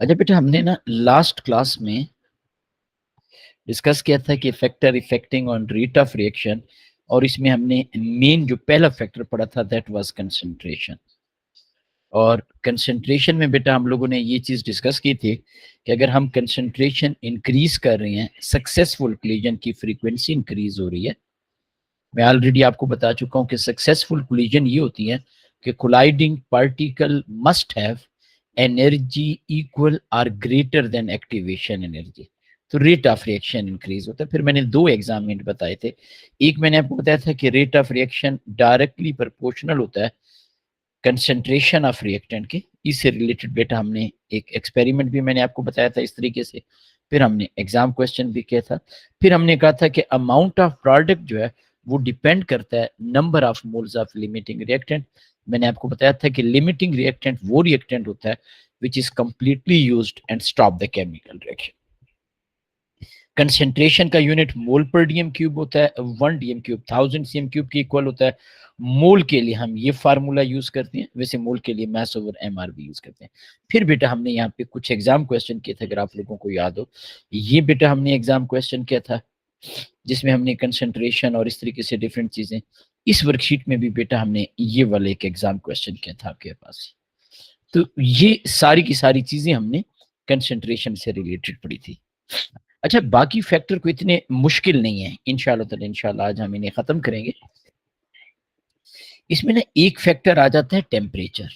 अच्छा बेटा, हमने ना लास्ट क्लास में डिस्कस किया था कि factor affecting on rate of reaction, और इसमें हमने मेन जो पहला फैक्टर पढ़ा था दैट वाज कंसंट्रेशन। और कंसंट्रेशन में बेटा हम लोगों ने ये चीज़ डिस्कस की थी कि अगर हम कंसंट्रेशन इंक्रीज कर रहे हैं, सक्सेसफुल कोलिजन की फ्रीक्वेंसी इंक्रीज हो रही है। मैं ऑलरेडी आपको बता चुका हूँ कि सक्सेसफुल कोलिजन ये होती है कि colliding particle must have energy equal और ग्रेटर देन एक्टिवेशन एनर्जी, तो रेट ऑफ रिएक्शन इंक्रीज होता है। फिर मैंने दो एग्जाम्पल बताए थे। एक मैंने आपको बताया था कि rate of reaction directly proportional होता है कंसंट्रेशन ऑफ रिएक्टेंट के। इससे रिलेटेड बेटा हमने एक एक्सपेरिमेंट भी मैंने आपको बताया था इस तरीके से। फिर हमने एग्जाम क्वेश्चन भी किया था। फिर हमने कहा था कि अमाउंट ऑफ प्रोडक्ट जो है वो डिपेंड करता है number of moles of limiting reactant. मैंने आपको बताया था कि लिमिटिंग रिएक्टेंट वो रिएक्टेंट होता है which is completely used and stop the chemical reaction. Concentration का यूनिट मोल पर डीएम क्यूब होता है। 1 डीएम क्यूब 1000 cm³ के इक्वल होता है। मोल के लिए हम ये फार्मूला यूज करते हैं, वैसे मोल के लिए मास ओवर एमआर भी यूज करते हैं। फिर बेटा हमने यहाँ पे कुछ एग्जाम क्वेश्चन किए थे, अगर आप लोगों को याद हो। ये बेटा हमने एग्जाम क्वेश्चन किया था जिसमें हमने कंसेंट्रेशन और इस तरीके से डिफरेंट चीजें। इस वर्कशीट में भी बेटा हमने ये वाला एक एग्जाम क्वेश्चन किया था आपके पास। तो ये सारी की सारी चीजें हमने कंसेंट्रेशन से रिलेटेड पढ़ी थी। अच्छा, बाकी फैक्टर को इतने मुश्किल नहीं है, इंशाल्लाह आज हम इन्हें खत्म करेंगे। इसमें ना एक फैक्टर आ जाता है टेम्परेचर।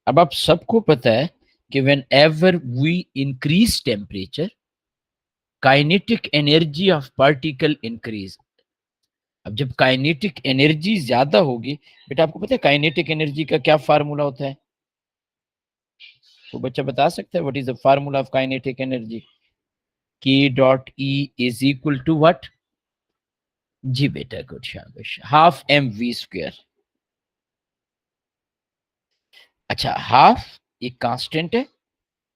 अब आप सबको पता है कि whenever we increase temperature, kinetic energy of particle increase. अब जब काइनेटिक एनर्जी ज्यादा होगी, बेटा आपको पता है काइनेटिक एनर्जी का क्या फार्मूला होता है? तो बच्चा बता सकता है what is the formula of kinetic energy? K dot E is equal to what? जी बेटा, गुड, शाबाश, हाफ एम वी स्क्वायर। अच्छा, हाफ एक कांस्टेंट है,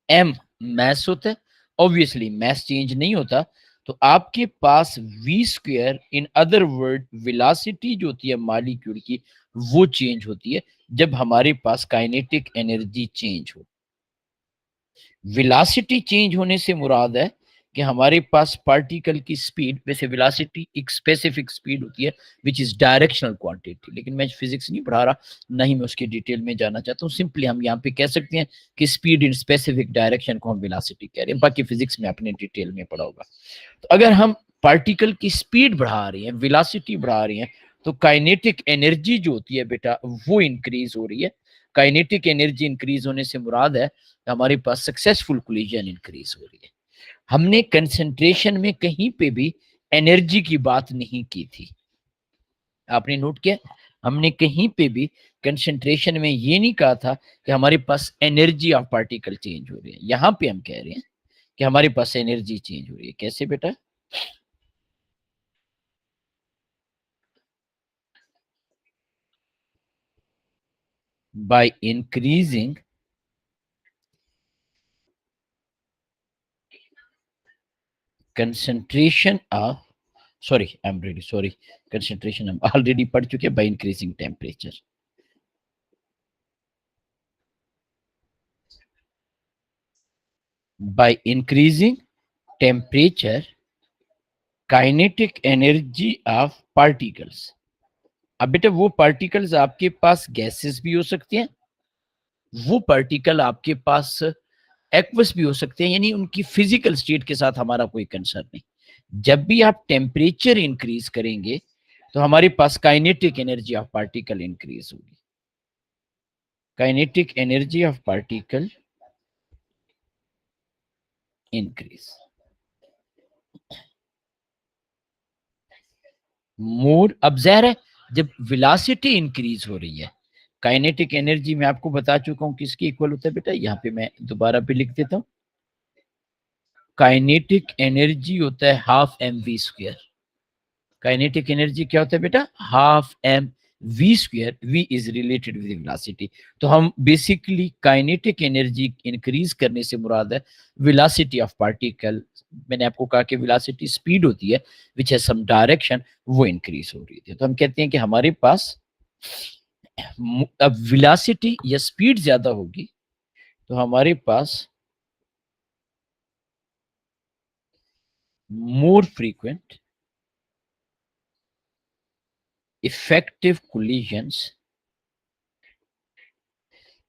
एम मैस होता है, ऑब्वियसली मैस चेंज नहीं होता, तो आपके पास V square, in other word velocity जो होती है मॉलिक्यूल की, वो चेंज होती है जब हमारे पास काइनेटिक एनर्जी चेंज हो। वेलोसिटी चेंज होने से मुराद है कि हमारे पास पार्टिकल की स्पीड, वैसे वेलोसिटी एक स्पेसिफिक स्पीड होती है विच इज डायरेक्शनल क्वांटिटी, लेकिन मैं फिजिक्स नहीं पढ़ा रहा, ना ही मैं उसकी डिटेल में जाना चाहता हूँ। सिंपली हम यहाँ पे कह सकते हैं कि स्पीड इन स्पेसिफिक डायरेक्शन को हम वेलोसिटी कह रहे हैं, बाकी फिजिक्स में अपने डिटेल में पढ़ा होगा। तो अगर हम पार्टिकल की स्पीड बढ़ा रही हैं, वेलोसिटी बढ़ा रही हैं, तो काइनेटिक एनर्जी जो होती है बेटा वो इंक्रीज हो रही है। काइनेटिक एनर्जी इंक्रीज होने से मुराद है हमारे पास सक्सेसफुल कोलिजन इंक्रीज हो रही है। हमने कंसंट्रेशन में कहीं पे भी एनर्जी की बात नहीं की थी, आपने नोट किया? हमने कहीं पे भी कंसंट्रेशन में ये नहीं कहा था कि हमारे पास एनर्जी ऑफ पार्टिकल चेंज हो रही है। यहां पे हम कह रहे हैं कि हमारे पास एनर्जी चेंज हो रही है। कैसे बेटा? By increasing concentration of, sorry, I'm really sorry, concentration हम ऑलरेडी पढ़ चुके हैं, by increasing temperature। by increasing temperature, kinetic energy of particles. अब बेटा वो पार्टिकल्स आपके पास गैसेस भी हो सकते हैं, वो पार्टिकल आपके पास एक्वस भी हो सकते हैं, यानी उनकी फिजिकल स्टेट के साथ हमारा कोई कंसर्न नहीं। जब भी आप टेम्परेचर इंक्रीज करेंगे तो हमारे पास kinetic energy of particle increase होगी। Kinetic energy of particle increase more. अब ज़ाहिर है जब वेलोसिटी इंक्रीज हो रही है, काइनेटिक एनर्जी मैं आपको बता चुका हूं किसके इक्वल होता है बेटा, यहाँ पे मैं दोबारा भी लिख देता हूँ। काइनेटिक एनर्जी होता है half M V square. Kinetic energy क्या होता है बेटा? Half M v square, v is related with velocity. तो हम बेसिकली काइनेटिक एनर्जी इंक्रीज करने से मुराद है वेलोसिटी ऑफ पार्टिकल। मैंने आपको कहा कि वेलोसिटी स्पीड होती है विच है सम डायरेक्शन, वो इंक्रीज हो रही थी। तो हम कहते हैं कि हमारे पास अब वेलोसिटी या स्पीड ज्यादा होगी तो हमारे पास more frequent effective collisions,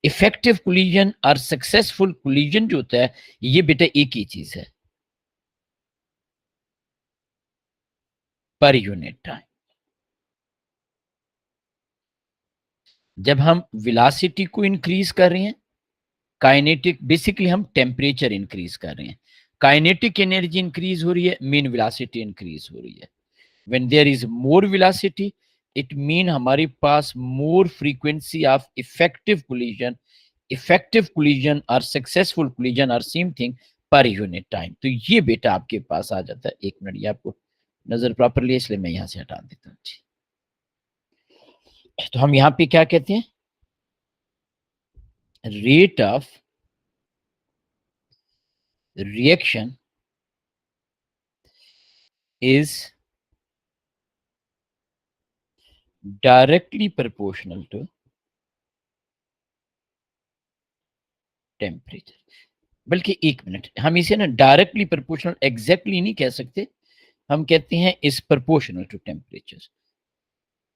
effective collision और सक्सेसफुल कोलिजन जो होता है ये बेटा एक ही चीज है, पर यूनिट टाइम। जब हम वेलोसिटी को इंक्रीज कर रहे हैं, काइनेटिक बेसिकली हम टेम्परेचर इंक्रीज कर रहे हैं, काइनेटिक एनर्जी इंक्रीज हो रही है, मीन वेलोसिटी इंक्रीज हो रही है। When there is more velocity it mean हमारे पास more frequency of effective collision, effective collision और successful collision are same thing per unit time. तो ये बेटा आपके पास आ जाता है। एक मिनट, ये आपको नजर प्रॉपरली है इसलिए मैं यहां से हटा देता हूँ जी। तो हम यहाँ पे क्या कहते हैं, rate of reaction is directly proportional to temperature. बल्कि एक मिनट, हम इसे ना डायरेक्टली प्रोपोर्शनल एग्जैक्टली नहीं कह सकते, हम कहते हैं is proportional to temperature.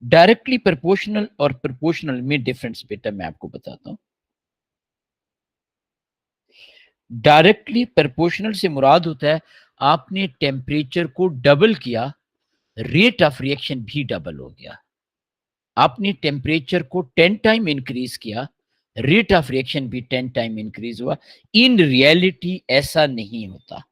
Directly proportional और प्रोपोर्शनल में डिफरेंस बेटा मैं आपको बताता हूं। डायरेक्टली प्रोपोर्शनल से मुराद होता है आपने टेम्परेचर को डबल किया, रेट ऑफ रिएक्शन भी डबल हो गया। आपने टेम्परेचर को 10 टाइम इंक्रीज किया, रेट ऑफ रिएक्शन भी 10 टाइम इंक्रीज हुआ। इन रियलिटी ऐसा नहीं होता।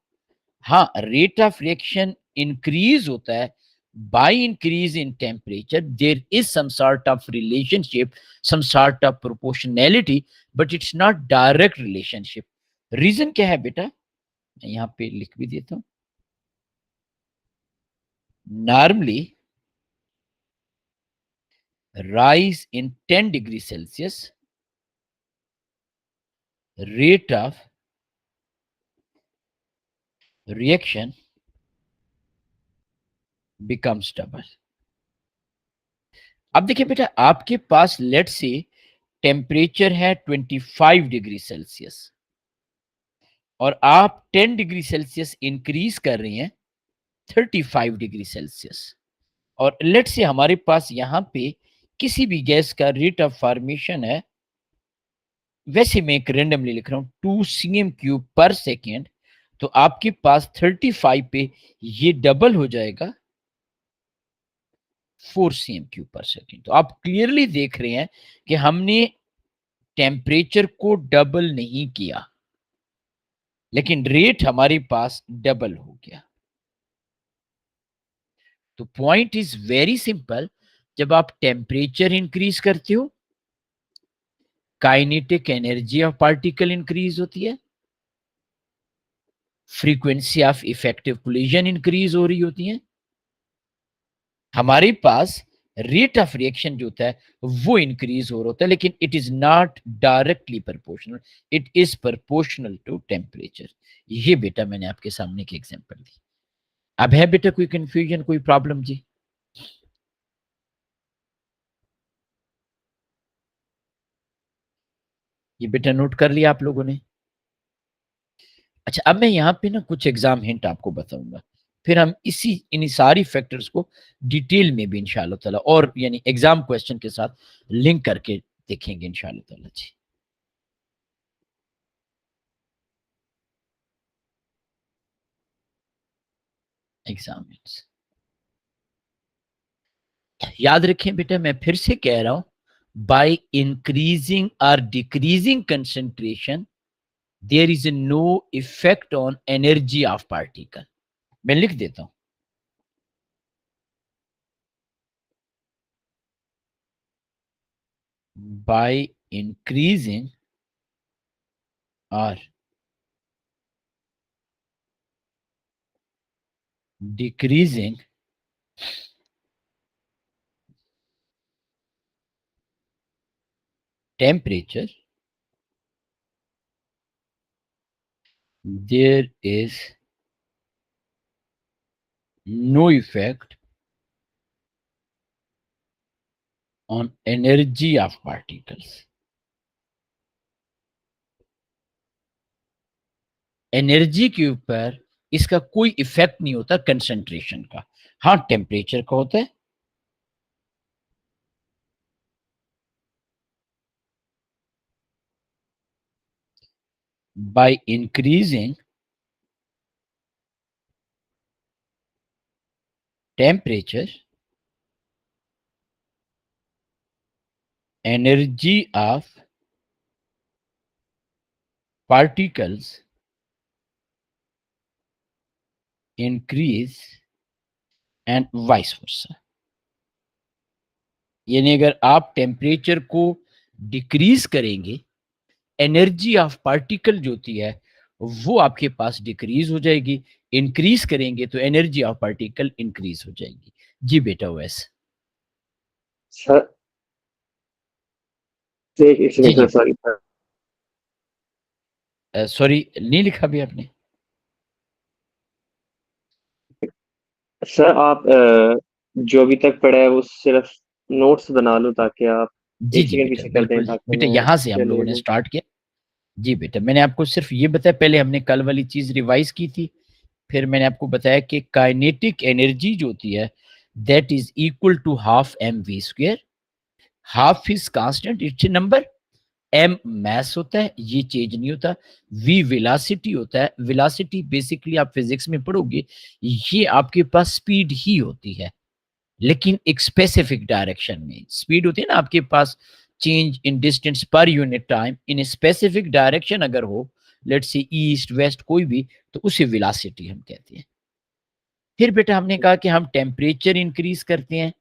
हाँ, रेट ऑफ रिएक्शन इंक्रीज होता है by increase in temperature. There is some sort of relationship, some sort of proportionality, but it's not direct relationship. Reason क्या है बेटा, मैं यहाँ पे लिख भी देता हूं। Normally rise in 10 degree Celsius, rate of reaction becomes double. अब देखिए बेटा, आपके पास लेट से टेम्परेचर है 25 डिग्री सेल्सियस और आप 10 डिग्री सेल्सियस इंक्रीज कर रहे हैं 35 डिग्री सेल्सियस। और लेट से हमारे पास यहाँ पे किसी भी गैस का रेट ऑफ फॉर्मेशन है, वैसे मैं एक रेंडमली लिख रहा हूं 2 cm³ पर सेकेंड, तो आपके पास 35 पे ये डबल हो जाएगा 4 cm³ पर सेकेंड। तो आप क्लियरली देख रहे हैं कि हमने टेम्परेचर को डबल नहीं किया लेकिन रेट हमारे पास डबल हो गया। तो पॉइंट इज वेरी सिंपल, जब आप टेम्परेचर इंक्रीज करते हो kinetic energy of particle increase होती है, frequency of effective collision increase हो रही होती है, हमारे पास रेट ऑफ रिएक्शन जो होता है वो इंक्रीज हो रहा होता है, लेकिन it is not directly proportional, it is proportional to temperature. ये बेटा मैंने आपके सामने की एग्जांपल दी। अब है बेटा कोई कंफ्यूजन, कोई प्रॉब्लम जी? ये बेटा नोट कर लिया आप लोगों ने? अच्छा, अब मैं यहाँ पे ना कुछ एग्जाम हिंट आपको बताऊंगा, फिर हम इसी इन सारी फैक्टर्स को डिटेल में भी इंशाल्लाह ताला और यानी एग्जाम क्वेश्चन के साथ लिंक करके देखेंगे इंशाल्लाह ताला जी। एग्जाम याद रखें बेटा, मैं फिर से कह रहा हूं, बाय इंक्रीजिंग और decreasing concentration there is no effect on energy of particle. मैं लिख देता हूं, by increasing or decreasing temperature, there is no effect on energy of particles. Energy के ऊपर इसका कोई इफेक्ट नहीं होता कंसंट्रेशन का, हाँ टेम्परेचर का होता है। by increasing temperature, energy of particles increase and vice versa। यानी अगर आप टेम्परेचर को डिक्रीज करेंगे, एनर्जी ऑफ पार्टिकल जो होती है वो आपके पास डिक्रीज हो जाएगी, इंक्रीज करेंगे तो एनर्जी ऑफ पार्टिकल इंक्रीज हो जाएगी। जी बेटा वैसे सर एक जी सेकंड जी सर, सॉरी सर। सॉरी नहीं लिखा भी आपने? सर आप जो अभी तक पढ़ा है वो सिर्फ नोट्स बना लो, ताकि आप जी एक जी सेकंड बेटा पीछे कर दें, बिल्कुल जी ताकि बेटा, मैं यहाँ से हम उससे ले लोगों ने लूँ। स्टार्ट किया। जी बेटा मैंने आपको सिर्फ ये बताया, पहले हमने कल वाली चीज रिवाइज की थी, फिर मैंने आपको बताया कि काइनेटिक एनर्जी जो होती है that is equal to half M V square. Half is constant, it's a number. M mass होता है, ये चेंज नहीं होता। वी वेलोसिटी होता है, वेलोसिटी बेसिकली आप फिजिक्स में पढ़ोगे, ये आपके पास स्पीड ही होती है, लेकिन एक स्पेसिफिक डायरेक्शन में स्पीड होती है ना आपके पास, change in distance per unit time in specific direction अगर हो, लेट्स से ईस्ट वेस्ट कोई भी, तो उसे वेलोसिटी हम कहते हैं। फिर बेटा हमने कहा कि हम टेम्परेचर इंक्रीज करते हैं,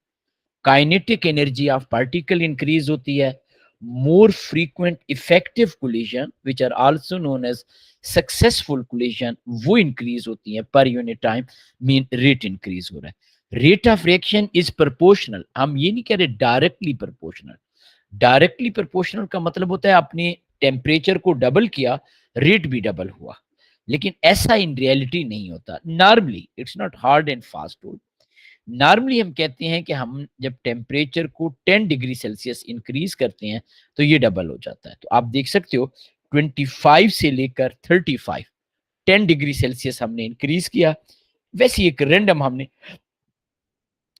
kinetic energy of particle increase होती है, more frequent effective collision which are also known as successful collision वो इंक्रीज होती है per unit time, mean rate increase हो रहा है। Rate of reaction is proportional, हम ये नहीं कह रहे डायरेक्टली प्रोपोर्शनल। डायरेक्टली प्रोपोर्शनल का मतलब होता है आपने टेम्परेचर को डबल किया, रेट भी डबल हुआ, लेकिन ऐसा इन रियलिटी नहीं होता। Normally it's not hard and fast rule. Normally हम कहते हैं कि हम जब टेम्परेचर को 10 डिग्री सेल्सियस इंक्रीज करते हैं तो ये डबल हो जाता है। तो आप देख सकते हो 25 से लेकर 35, 10 डिग्री सेल्सियस हमने इंक्रीज किया, वैसे एक रेंडम हमने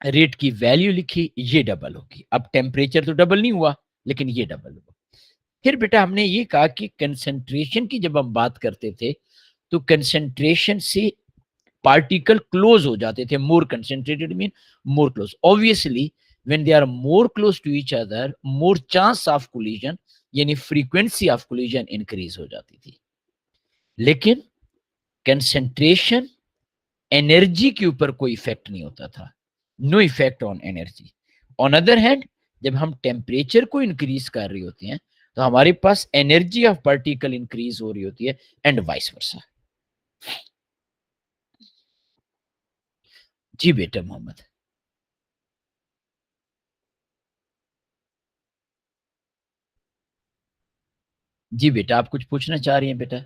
रेट की वैल्यू लिखी, ये डबल होगी। अब टेम्परेचर तो डबल नहीं हुआ, लेकिन ये डबल हुआ। फिर बेटा हमने ये कहा कि कंसंट्रेशन की जब हम बात करते थे तो कंसंट्रेशन से पार्टिकल क्लोज हो जाते थे, more concentrated mean more close. Obviously when they are more close to each other, more chance of collision, यानी फ्रीक्वेंसी ऑफ कोलिजन इंक्रीज हो जाती थी। लेकिन कंसेंट्रेशन एनर्जी के ऊपर कोई इफेक्ट नहीं होता था, no effect on energy. On other hand जब हम टेम्परेचर को इंक्रीज कर रहे होते हैं तो हमारे पास एनर्जी ऑफ पार्टिकल इंक्रीज हो रही होती है, एंड वाइस वर्सा। जी बेटा मोहम्मद। जी बेटा आप कुछ पूछना चाह रही हैं बेटा?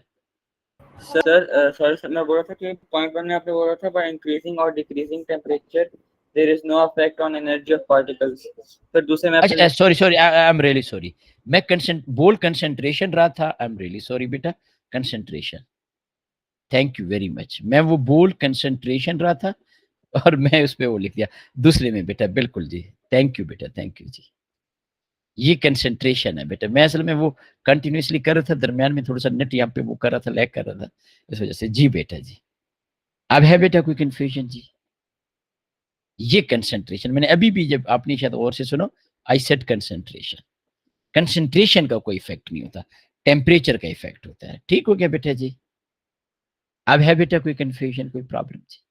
सर सॉरी सर, मैं बोल रहा था कि पॉइंट वन में आपने बोला था बाय इंक्रीजिंग और decreasing temperature there is no effect on energy of particles. फिर दूसरे में आपने अच्छा sorry sorry, I am really sorry, मैं बोल कंसंट्रेशन रहा था, आई एम रियली सॉरी बेटा। Concentration, thank you very much, मैं वो बोल कंसंट्रेशन रहा था और मैं उस पर वो लिख दिया दूसरे में बेटा, बिल्कुल जी, थैंक यू बेटा, थैंक यू जी। ये कंसंट्रेशन है बेटा, मैं असल में वो कंटिन्यूसली कर रहा था, दरमियान में थोड़ा सा नेट यहाँ पे वो कर रहा था, लैग कर रहा था, इस वजह से। जी बेटा जी, अब है बेटा कोई कंफ्यूजन? जी ये कंसंट्रेशन, मैंने अभी भी जब आपने शायद और से सुनो, आई सेड कंसंट्रेशन, कंसंट्रेशन का कोई इफेक्ट नहीं होता, टेम्परेचर का इफेक्ट होता है। ठीक हो गया बेटा जी? अब है बेटा कोई कंफ्यूजन, कोई प्रॉब्लम? जी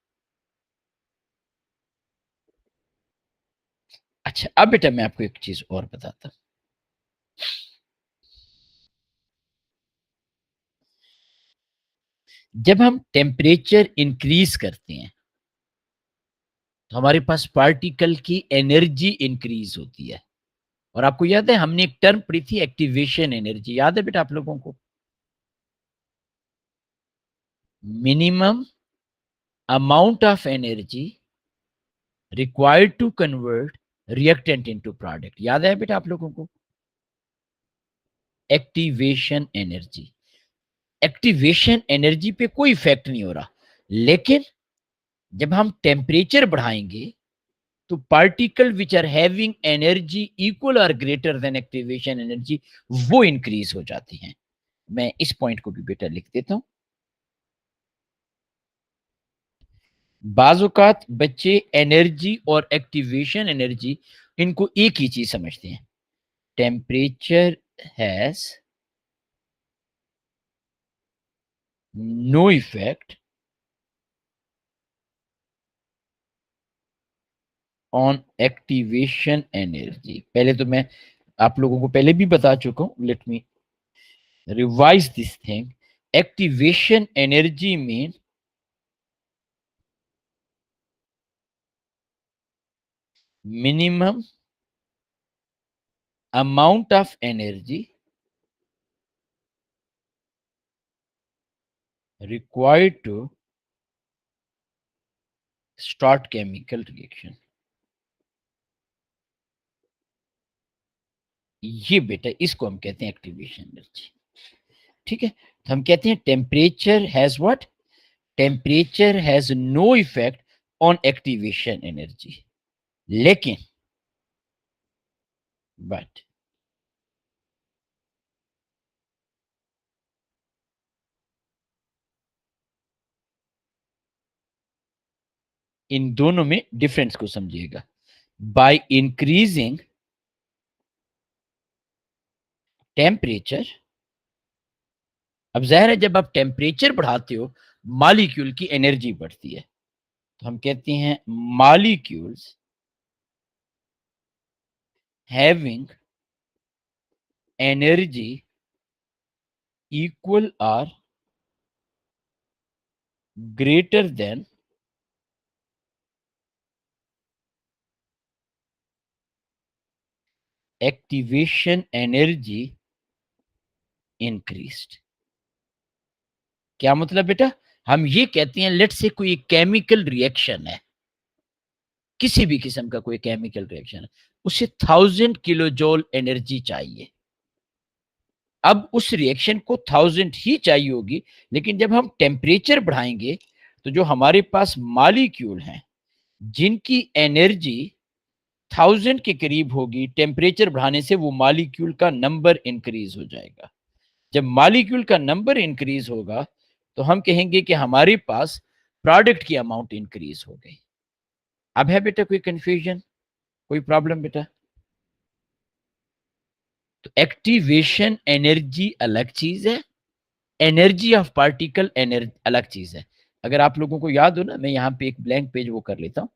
अच्छा, अब बेटा मैं आपको एक चीज और बताता हूं। जब हम टेम्परेचर इंक्रीज करते हैं तो हमारे पास पार्टिकल की एनर्जी इंक्रीज होती है। और आपको याद है हमने एक टर्म पढ़ी थी एक्टिवेशन एनर्जी, याद है बेटा आप लोगों को? Minimum amount of energy required to convert reactant into product, याद है बेटा आप लोगों को? एक्टिवेशन एनर्जी, एक्टिवेशन एनर्जी पे कोई इफेक्ट नहीं हो रहा, लेकिन जब हम टेम्परेचर बढ़ाएंगे तो particle which are having energy equal और ग्रेटर देन एक्टिवेशन एनर्जी वो इंक्रीज हो जाती हैं। मैं इस पॉइंट को भी बेटा लिख देता हूं। बाज़-औक़ात बच्चे एनर्जी और एक्टिवेशन एनर्जी इनको एक ही चीज समझते हैं। Temperature has no effect on activation energy. पहले तो मैं आप लोगों को पहले भी बता चुका हूं, let me revise this thing. Activation energy mean minimum amount of energy required to start chemical reaction। ये बेटा इसको हम कहते हैं एक्टिवेशन एनर्जी, ठीक है। तो हम कहते हैं temperature has what, temperature has no effect on activation energy, लेकिन बट इन दोनों में डिफरेंस को समझिएगा। बाय इंक्रीजिंग टेम्परेचर, अब जाहिर है जब आप टेम्परेचर बढ़ाते हो मॉलिक्यूल की एनर्जी बढ़ती है, तो हम कहते हैं मॉलिक्यूल्स हैविंग एनर्जी इक्वल और greater than activation energy increased. क्या मतलब बेटा? हम ये कहते हैं लेट्स से कोई केमिकल रिएक्शन है, किसी भी किस्म का कोई केमिकल रिएक्शन है, उसे 1000 किलो जूल एनर्जी चाहिए। अब उस रिएक्शन को 1000 ही चाहिए होगी, लेकिन जब हम टेम्परेचर बढ़ाएंगे तो जो हमारे पास मॉलिक्यूल हैं जिनकी एनर्जी 1000 के करीब होगी, टेम्परेचर बढ़ाने से वो मॉलिक्यूल का नंबर इंक्रीज हो जाएगा। जब मॉलिक्यूल का नंबर इंक्रीज होगा तो हम कहेंगे कि हमारे पास प्रोडक्ट की अमाउंट इंक्रीज हो गई। अब है बेटा कोई कंफ्यूजन, कोई प्रॉब्लम बेटा? तो एक्टिवेशन एनर्जी अलग चीज है, एनर्जी ऑफ पार्टिकल अलग चीज है। अगर आप लोगों को याद हो ना, मैं यहाँ पे एक ब्लैंक पेज वो कर लेता हूँ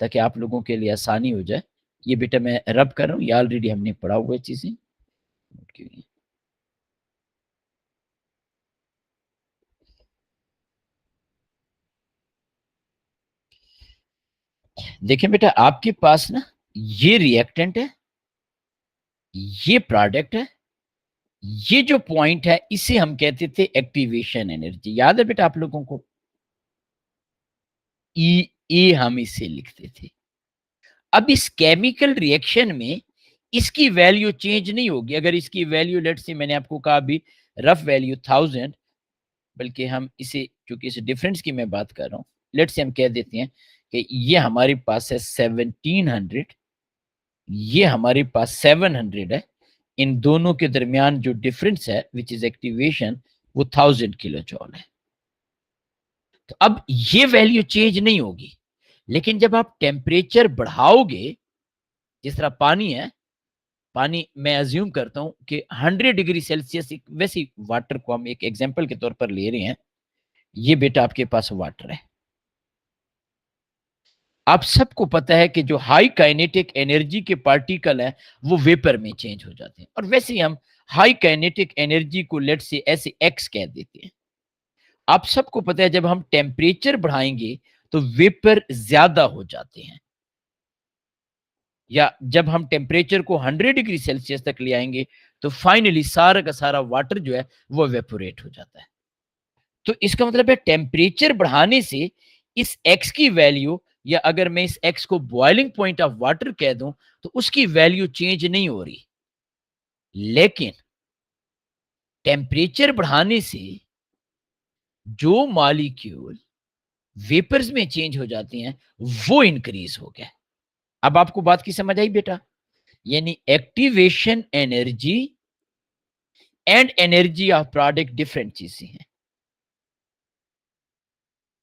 ताकि आप लोगों के लिए आसानी हो जाए। ये बेटा मैं रब कर रहा हूँ, ये ऑलरेडी हमने पढ़ा हुआ है चीजें। देखिए बेटा आपके पास ना ये रिएक्टेंट है, ये प्रोडक्ट है, ये जो पॉइंट है इसे हम कहते थे एक्टिवेशन एनर्जी, याद है बेटा आप लोगों को? ई हम इसे लिखते थे। अब इस केमिकल रिएक्शन में इसकी वैल्यू चेंज नहीं होगी। अगर इसकी वैल्यू लेट्स से मैंने आपको कहा अभी रफ वैल्यू 1000, बल्कि हम इसे क्योंकि इस डिफरेंस की मैं बात कर रहा हूँ, लेट्स से हम कह देते हैं कि ये हमारे पास है 1700, ये हमारे पास 700 है। इन दोनों के दरमियान जो डिफरेंस है विच इज एक्टिवेशन वो 1000 किलो जॉल है। तो अब ये वैल्यू चेंज नहीं होगी, लेकिन जब आप टेम्परेचर बढ़ाओगे, जिस तरह पानी है, पानी मैं अज्यूम करता हूं कि 100 डिग्री सेल्सियस, वैसे वाटर को हम एक एग्जांपल के तौर पर ले रहे हैं। ये बेटा आपके पास वाटर है। आप सबको पता है कि जो हाई काइनेटिक एनर्जी के पार्टिकल है वो वेपर में चेंज हो जाते हैं, और वैसे ही हम हाई काइनेटिक एनर्जी को लेट से ऐसे एक्स कह देते हैं। आप सबको पता है जब हम टेम्परेचर बढ़ाएंगे तो वेपर ज्यादा हो जाते हैं। या जब हम टेम्परेचर को 100 डिग्री सेल्सियस तक ले आएंगे तो फाइनली सारा का सारा वाटर जो है वो वेपोरेट हो जाता है। तो इसका मतलब है टेम्परेचर बढ़ाने से इस x की वैल्यू, या अगर मैं इस x को बॉइलिंग पॉइंट ऑफ वाटर कह दूं, तो उसकी वैल्यू चेंज नहीं हो रही। लेकिन टेम्परेचर बढ़ाने से जो मॉलिक्यूल वेपर्स में चेंज हो जाती हैं वो इंक्रीज हो गया। अब आपको बात की समझ आई बेटा? यानी activation energy and energy of product different चीजें हैं।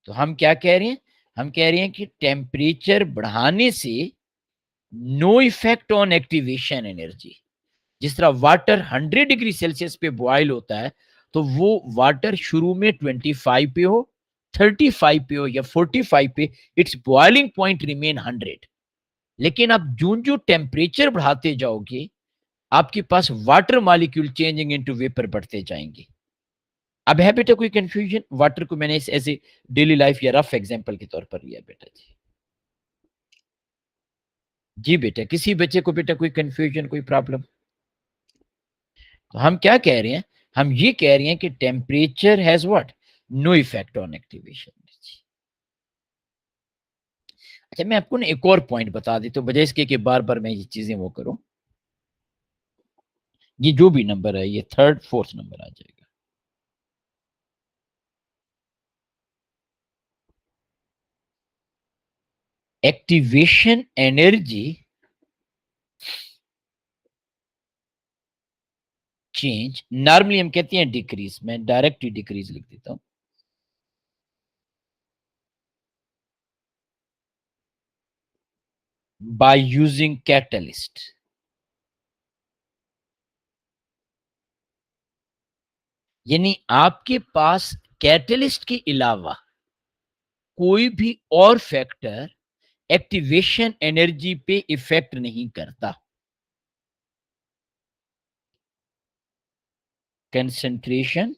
तो हम क्या कह रहे हैं? हम कह रहे हैं कि टेम्परेचर बढ़ाने से no effect on activation energy. जिस तरह वाटर 100 डिग्री सेल्सियस पे बॉयल होता है, तो वो वाटर शुरू में 25 पे हो, 35 पे हो या 45 पे, इट्स बॉइलिंग पॉइंट रिमेन 100। लेकिन आप जो टेम्परेचर बढ़ाते जाओगे, आपके पास water molecule changing into vapour बढ़ते जाएंगे। अब है बेटा कोई कंफ्यूजन? वाटर को मैंने ऐसे डेली लाइफ या रफ एग्जांपल के तौर पर लिया बेटा जी। जी बेटा, किसी बच्चे को बेटा कोई कंफ्यूजन, कोई प्रॉब्लम? तो हम क्या कह रहे हैं? हम ये कह रहे हैं कि temperature has what? No effect on activation. अच्छा, मैं आपको ना एक और पॉइंट बता देता हूं, बजाय इसके कि बार बार मैं ये चीजें वो करूं। ये जो भी नंबर है, ये 3rd 4th नंबर आ जाएगा। एक्टिवेशन एनर्जी चेंज, नॉर्मली हम कहते हैं डिक्रीज, मैं डायरेक्ट ही डिक्रीज लिख देता हूं। By using catalyst. यानी आपके पास कैटलिस्ट के अलावा कोई भी और फैक्टर एक्टिवेशन एनर्जी पे इफेक्ट नहीं करता। कंसंट्रेशन,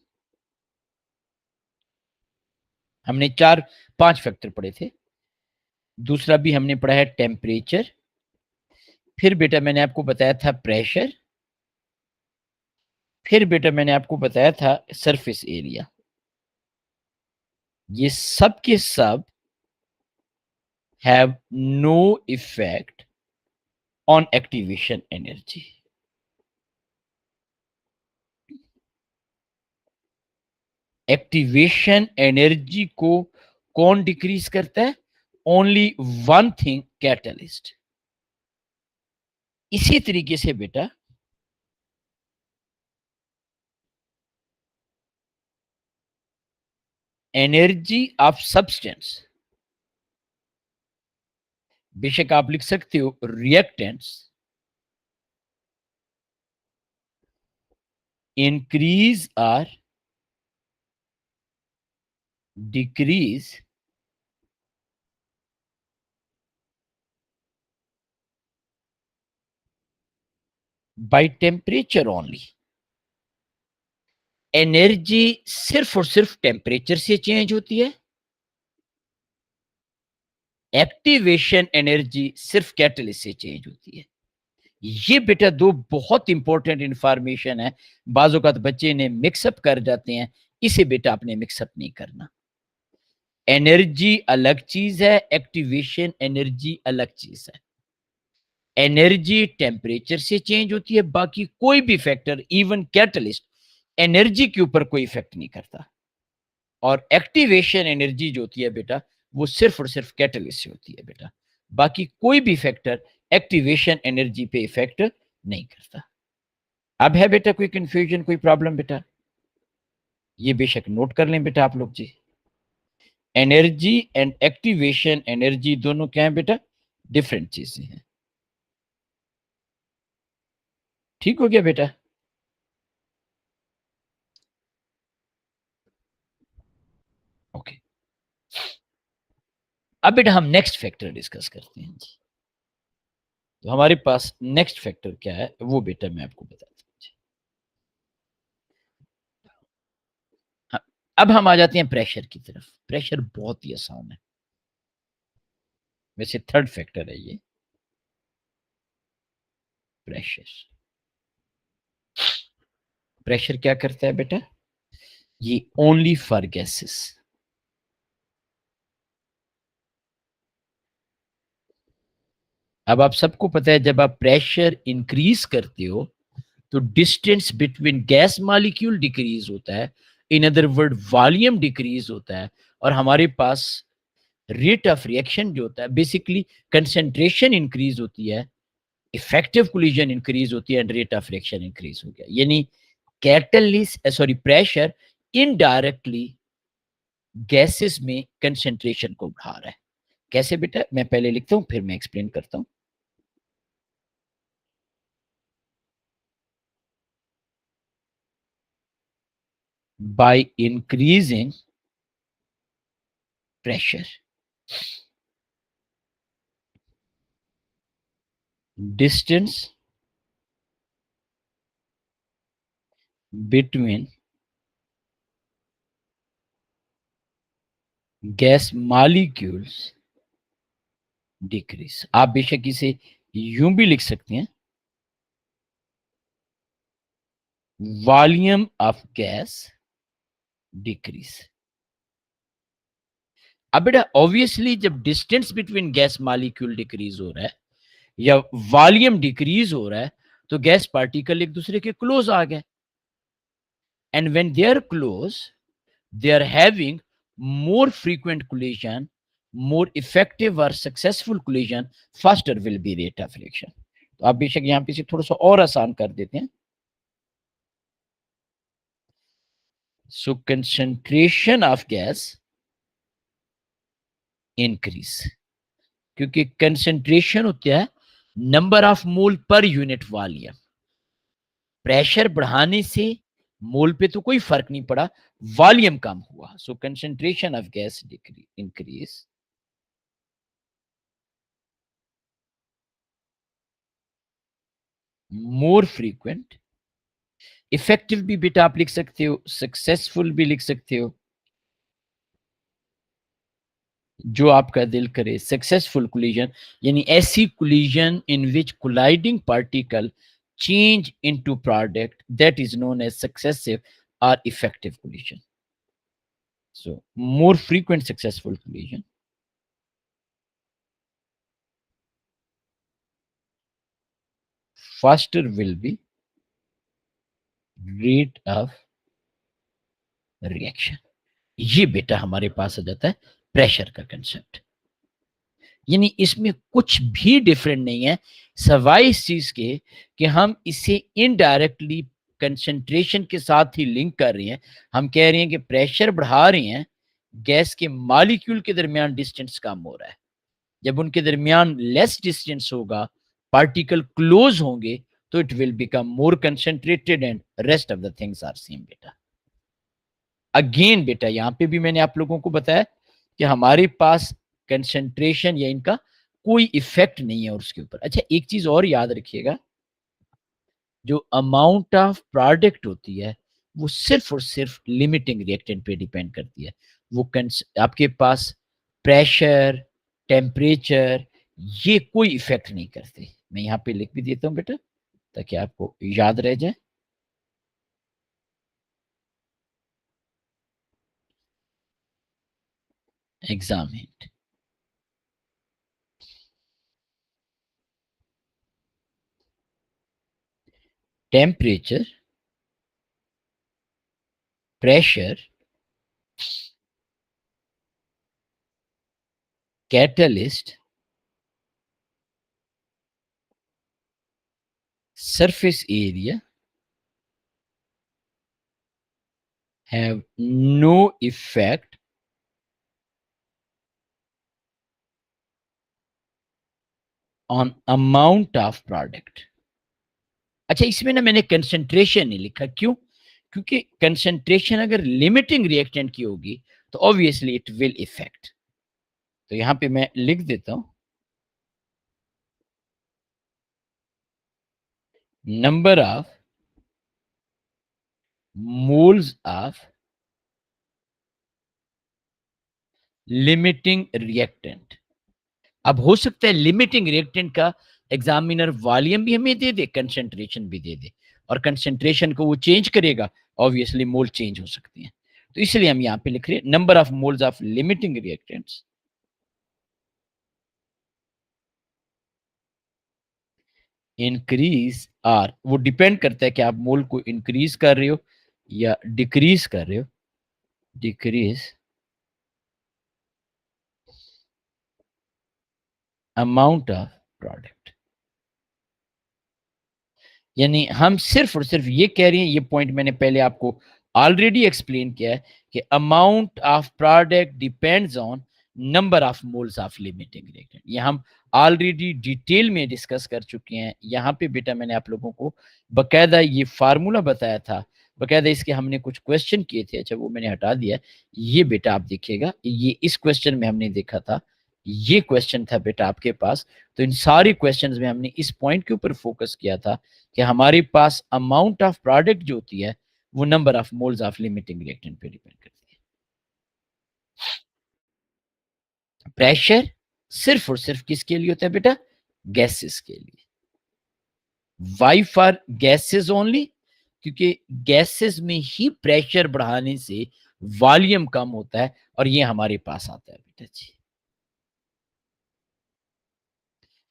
हमने 4-5 फैक्टर पढ़े थे। दूसरा भी हमने पढ़ा है टेम्परेचर। फिर बेटा मैंने आपको बताया था प्रेशर। फिर बेटा मैंने आपको बताया था सरफेस एरिया। ये सब के सब have no effect on activation energy. Activation energy को कौन डिक्रीज करता है? Only one thing, catalyst. इसी तरीके से बेटा एनर्जी ऑफ सब्सटेंस, बेशक आप लिख सकते हो रिएक्टेंट्स, इंक्रीज और decrease by temperature only. Energy सिर्फ और सिर्फ टेम्परेचर से चेंज होती है। एक्टिवेशन एनर्जी सिर्फ कैटलिस्ट से चेंज होती है। ये बेटा दो बहुत इंपॉर्टेंट इंफॉर्मेशन है। बाजू का बच्चे ने मिक्सअप कर जाते हैं, इसे बेटा आपने मिक्सअप नहीं करना। एनर्जी अलग चीज है, एक्टिवेशन एनर्जी अलग चीज है। एनर्जी टेम्परेचर से चेंज होती है, बाकी कोई भी फैक्टर, इवन कैटलिस्ट, एनर्जी के ऊपर कोई इफेक्ट नहीं करता। और एक्टिवेशन एनर्जी जो होती है बेटा, वो सिर्फ और सिर्फ कैटलिस्ट से होती है बेटा। बाकी कोई भी फैक्टर एक्टिवेशन एनर्जी पे इफेक्ट नहीं करता। अब है बेटा कोई कंफ्यूजन, कोई प्रॉब्लम बेटा? ये बेशक नोट कर लें बेटा आप लोग जी। एनर्जी एंड एक्टिवेशन एनर्जी दोनों क्या है बेटा? डिफरेंट चीजें हैं। ठीक हो गया बेटा? ओके। अब बेटा हम नेक्स्ट फैक्टर डिस्कस करते हैं जी। तो हमारे पास नेक्स्ट फैक्टर क्या है वो बेटा मैं आपको बताता हूँ। हाँ, अब हम आ जाते हैं प्रेशर की तरफ। प्रेशर बहुत ही आसान है, वैसे 3rd फैक्टर है ये। प्रेशर। प्रेशर क्या करता है बेटा? ये ओनली फॉर गैसेस। अब आप सबको पता है जब आप प्रेशर इंक्रीज करते हो तो distance between gas molecule decrease होता है, इन अदर वर्ड वॉल्यूम डिक्रीज होता है, और हमारे पास रेट ऑफ रिएक्शन जो होता है बेसिकली कंसेंट्रेशन इंक्रीज होती है, इफेक्टिव कोलिजन इंक्रीज होती है and rate of reaction increase हो गया। यानी प्रेशर इनडायरेक्टली गैसेस में कंसेंट्रेशन को बढ़ा रहा है। कैसे बेटा? मैं पहले लिखता हूं फिर मैं एक्सप्लेन करता हूं। by increasing pressure, distance between gas molecules decrease। आप बेशक इसे यूं भी लिख सकते हैं, वॉल्यूम ऑफ गैस डिक्रीज। अब बेटा ऑब्वियसली जब distance between gas molecule decrease हो रहा है या वॉल्यूम डिक्रीज हो रहा है तो गैस पार्टिकल एक दूसरे के क्लोज आ गए, and when they are close they are having more frequent collision, more effective or successful collision, faster will be rate of reaction। तो आप बेशक यहां पे से थोड़ा सा और आसान कर देते हैं। So concentration of gas increase, क्योंकि कंसेंट्रेशन होता है number of mole per unit volume. Pressure बढ़ाने से मोल पे तो कोई फर्क नहीं पड़ा, वॉल्यूम कम हुआ। So concentration of gas increase, more frequent, effective भी बेटा आप लिख सकते हो, सक्सेसफुल भी लिख सकते हो, जो आपका दिल करे। सक्सेसफुल कोलिजन यानी ऐसी collision in which colliding particle change into product that is known as successive और effective collision. So more frequent successful collision, faster will be rate of reaction। ये बेटा हमारे पास आ जाता है प्रेशर का कंसेप्ट। यानी इसमें कुछ भी डिफरेंट नहीं है सवाई इस चीज के कि हम इसे इनडायरेक्टली कंसंट्रेशन के साथ ही लिंक कर रहे हैं। हम कह रहे हैं कि प्रेशर बढ़ा रहे हैं, गैस के मॉलिक्यूल के दरमियान डिस्टेंस कम हो रहा है। जब उनके दरमियान लेस डिस्टेंस होगा, पार्टिकल क्लोज होंगे, तो it will become more concentrated and rest of the things are same बेटा। अगेन बेटा यहां पे भी मैंने आप लोगों को बताया कि हमारे पास कंसंट्रेशन या इनका कोई इफेक्ट नहीं है उसके ऊपर। अच्छा एक चीज और याद रखिएगा, जो अमाउंट ऑफ प्रोडक्ट होती है वो सिर्फ और सिर्फ लिमिटिंग रिएक्टेंट पे डिपेंड करती है। वो आपके पास प्रेशर, टेम्परेचर ये कोई इफेक्ट नहीं करते। मैं यहाँ पे लिख भी देता हूँ बेटा ताकि आपको याद रह जाए। Exam hint, temperature, pressure, catalyst, surface area have no effect on amount of product। अच्छा इसमें ना मैंने कंसंट्रेशन नहीं लिखा, क्यों? क्योंकि कंसंट्रेशन अगर लिमिटिंग रिएक्टेंट की होगी तो ऑब्वियसली इट विल इफेक्ट। तो यहां पे मैं लिख देता हूं number of moles of limiting reactant. अब हो सकता है लिमिटिंग रिएक्टेंट का एग्जामिनर वॉल्यूम भी हमें दे दे, कंसंट्रेशन भी दे दे, और कंसंट्रेशन को वो चेंज करेगा, ऑब्वियसली मोल चेंज हो सकते हैं। तो इसलिए हम यहाँ पे लिख रहे हैं number of moles of limiting reactants increase are, वो डिपेंड करता है कि आप मोल को इंक्रीज कर रहे हो या डिक्रीज कर रहे हो, डिक्रीज अमाउंट ऑफ प्रोडक्ट। यानी हम सिर्फ और सिर्फ ये कह रहे हैं, ये पॉइंट मैंने पहले आपको ऑलरेडी एक्सप्लेन किया है कि amount of product depends on number of moles of limiting reactant. ये हम ऑलरेडी डिटेल में डिस्कस कर चुके हैं। यहाँ पे बेटा मैंने आप लोगों को बकायदा ये फार्मूला बताया था, बकायदा इसके हमने कुछ क्वेश्चन किए थे। अच्छा वो मैंने हटा दिया। ये बेटा आप देखिएगा, ये इस क्वेश्चन में हमने देखा था, ये क्वेश्चन था बेटा आपके पास। तो इन सारे क्वेश्चंस में हमने इस पॉइंट के ऊपर फोकस किया था कि हमारे पास अमाउंट ऑफ प्रोडक्ट जो होती है वो number of moles of limiting reactant पे डिपेंड करती है। प्रेशर सिर्फ और सिर्फ किसके लिए होता है बेटा? गैसेस के लिए। Why for gases only? क्योंकि गैसेस में ही प्रेशर बढ़ाने से वॉल्यूम कम होता है, और ये हमारे पास आता है बेटा जी।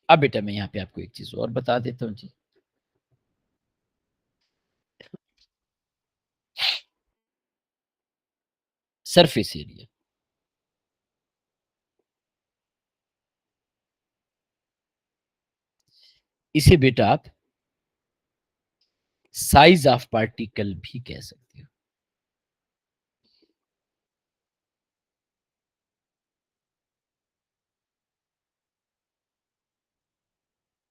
अब बेटा मैं यहाँ पे आपको एक चीज और बता देता हूँ जी। सरफेस एरिया, इसे बेटा आप साइज ऑफ पार्टिकल भी कह सकते हो।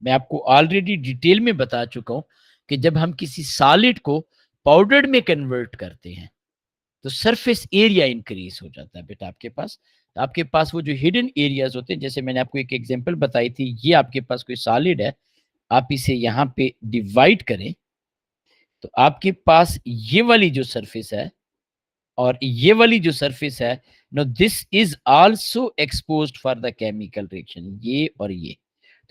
मैं आपको ऑलरेडी डिटेल में बता चुका हूं कि जब हम किसी सॉलिड को पाउडर में कन्वर्ट करते हैं तो सरफेस एरिया इंक्रीज हो जाता है बेटा आपके पास। तो आपके पास वो जो हिडन एरियाज होते हैं, जैसे मैंने आपको एक एग्जांपल बताई थी, ये आपके पास कोई सॉलिड है, आप इसे यहाँ पे डिवाइड करें तो आपके पास ये वाली जो सरफेस है और ये वाली जो सरफेस है, no this is also exposed for the chemical reaction, ये और ये।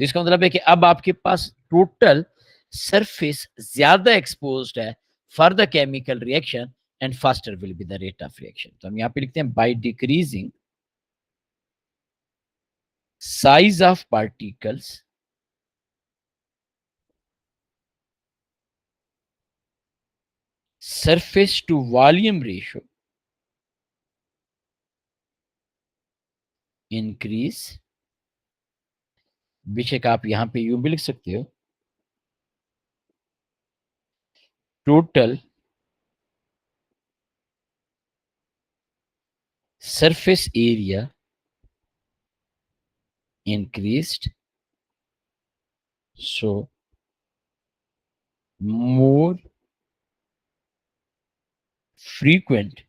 तो इसका मतलब है कि अब आपके पास टोटल सरफेस ज्यादा एक्सपोज्ड है for the chemical reaction, and faster will be the rate of reaction. तो हम यहाँ पे लिखते हैं by decreasing size of particles surface to volume ratio increase, बेशक आप यहां पे यूं भी लिख सकते हो, total surface area increased, so more frequent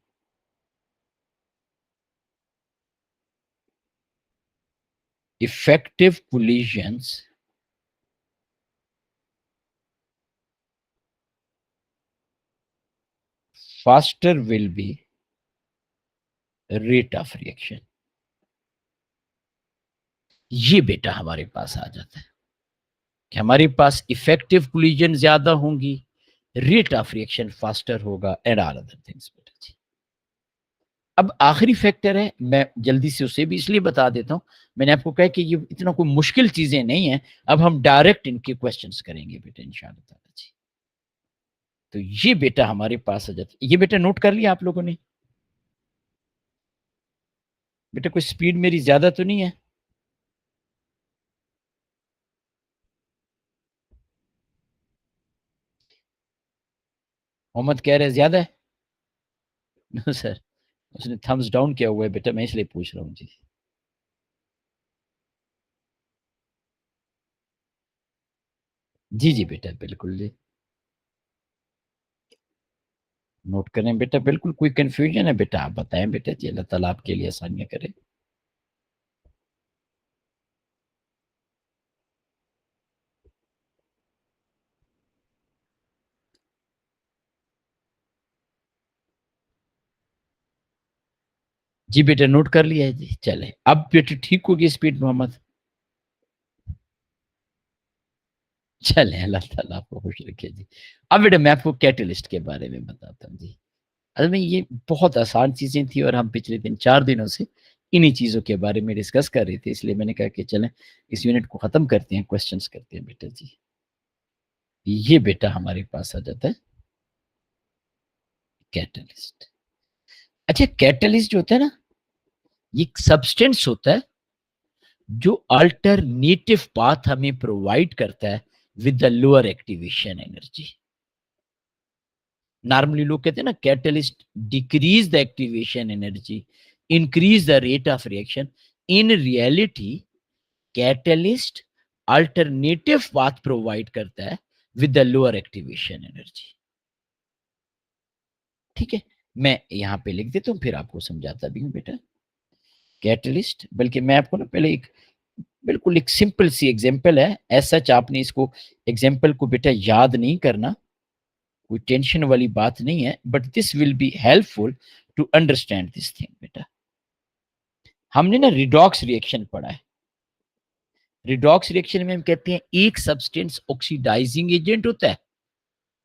effective collisions faster will be rate of reaction। ये बेटा हमारे पास आ जाता है कि हमारे पास इफेक्टिव कोलिजन ज्यादा होंगी, रेट ऑफ रिएक्शन फास्टर होगा, एंड ऑल अदर थिंग्स बेटा जी। अब आखिरी फैक्टर है, मैं जल्दी से उसे भी इसलिए बता देता हूं, मैंने आपको कहा कि ये इतना कोई मुश्किल चीजें नहीं है, अब हम डायरेक्ट इनके क्वेश्चंस करेंगे बेटा इंशाअल्लाह ताला जी। तो ये बेटा हमारे पास आ जाता है, ये बेटा नोट कर लिया आप लोगों ने? बेटा कोई स्पीड मेरी ज्यादा तो नहीं है? मोहम्मद कह रहे ज्यादा है। नो सर, उसने थम्स डाउन किया हुआ है बेटा, मैं इसलिए पूछ रहा हूँ जी। जी जी बेटा बिल्कुल जी, नोट करें बेटा, बिल्कुल कोई कंफ्यूजन है बेटा आप बताएं बेटा जी, अल्लाह ताला आपके लिए आसानियां करे। जी बेटा नोट कर लिया है जी, चले अब बेटा ठीक होगी स्पीड मोहम्मद। चले, अल्लाह ताला आपको खुश रखे जी। अब बेटा मैं आपको कैटलिस्ट के बारे में बताता हूँ जी। असल में ये बहुत आसान चीज़ें थी और हम पिछले 3-4 दिनों से इन्हीं चीज़ों के बारे में डिस्कस कर रहे थे, इसलिए मैंने कहा कि चलें इस यूनिट को ख़त्म करते हैं, क्वेश्चंस करते हैं बेटा जी। ये बेटा हमारे पास आ जाता है कैटलिस्ट। अच्छा, कैटलिस्ट जो होता है ना, ये एक सब्सटेंस होता है जो अल्टरनेटिव पाथ हमें प्रोवाइड करता है with the lower activation energy. Normally लोग कहते हैं ना catalyst decrease the activation energy, increase the rate of reaction. In reality catalyst alternative path provide करता है with the lower activation energy. ठीक है, मैं यहां पे लिख देता हूं, फिर आपको समझाता भी हूं बेटा। कैटलिस्ट, बल्कि मैं आपको ना पहले एक बिल्कुल एक सिंपल सी एग्जांपल है, ऐसा आपने इसको एग्जांपल को बेटा याद नहीं करना, कोई टेंशन वाली बात नहीं है, but this will be helpful to understand this thing बेटा। हमने ना रिडॉक्स रिएक्शन पढ़ा है। रिडॉक्स रिएक्शन में हम कहते हैं एक सब्सटेंस ऑक्सीडाइजिंग एजेंट होता है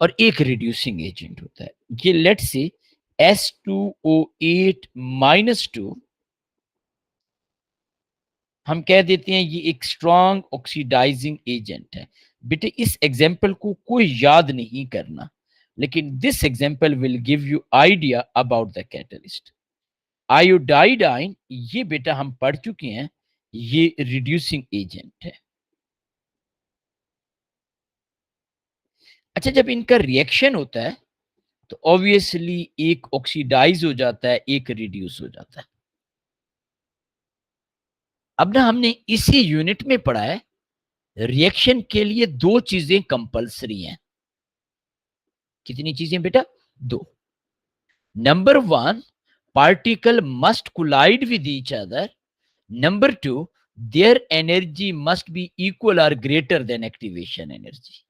और एक रिड्यूसिंग एजेंट होता है। ये लेट्स से S2O8 -2 हम कह देते हैं ये एक स्ट्रॉन्ग ऑक्सीडाइजिंग एजेंट है। बेटे इस एग्जाम्पल को कोई याद नहीं करना, लेकिन this example will give you idea about the catalyst. Iodide ion, ये बेटा हम पढ़ चुके हैं, ये रिड्यूसिंग एजेंट है। अच्छा, जब इनका रिएक्शन होता है तो ऑब्वियसली एक ऑक्सीडाइज हो जाता है, एक रिड्यूस हो जाता है। अब ना हमने इसी यूनिट में पढ़ा है रिएक्शन के लिए दो चीजें कंपलसरी हैं। कितनी चीजें बेटा? दो। Number one, particle must collide with each other. Number two, their energy must be equal और ग्रेटर देन एक्टिवेशन एनर्जी।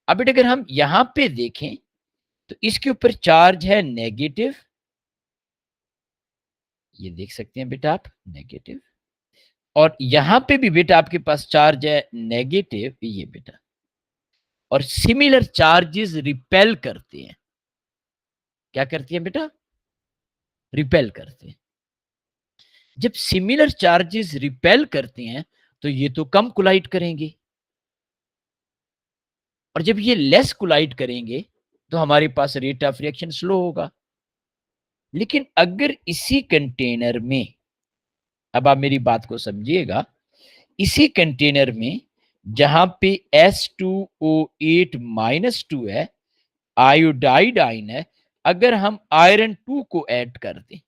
अब बेटा अगर हम यहां पे देखें तो इसके ऊपर चार्ज है नेगेटिव, ये देख सकते हैं बेटा आप, नेगेटिव। और यहां पे भी बेटा आपके पास चार्ज है नेगेटिव, ये बेटा। और सिमिलर चार्जेस रिपेल करते हैं। क्या करती हैं बेटा? रिपेल करते हैं। जब सिमिलर चार्जेस रिपेल करते हैं तो ये तो कम कोलाइड करेंगे, और जब ये लेस कोलाइड करेंगे तो हमारे पास रेट ऑफ रिएक्शन स्लो होगा। लेकिन अगर इसी कंटेनर में, अब आप मेरी बात को समझिएगा, इसी कंटेनर में जहां पे S2O8 -2 है, आयोडाइड आयन है, अगर हम आयरन 2 को ऐड कर दें।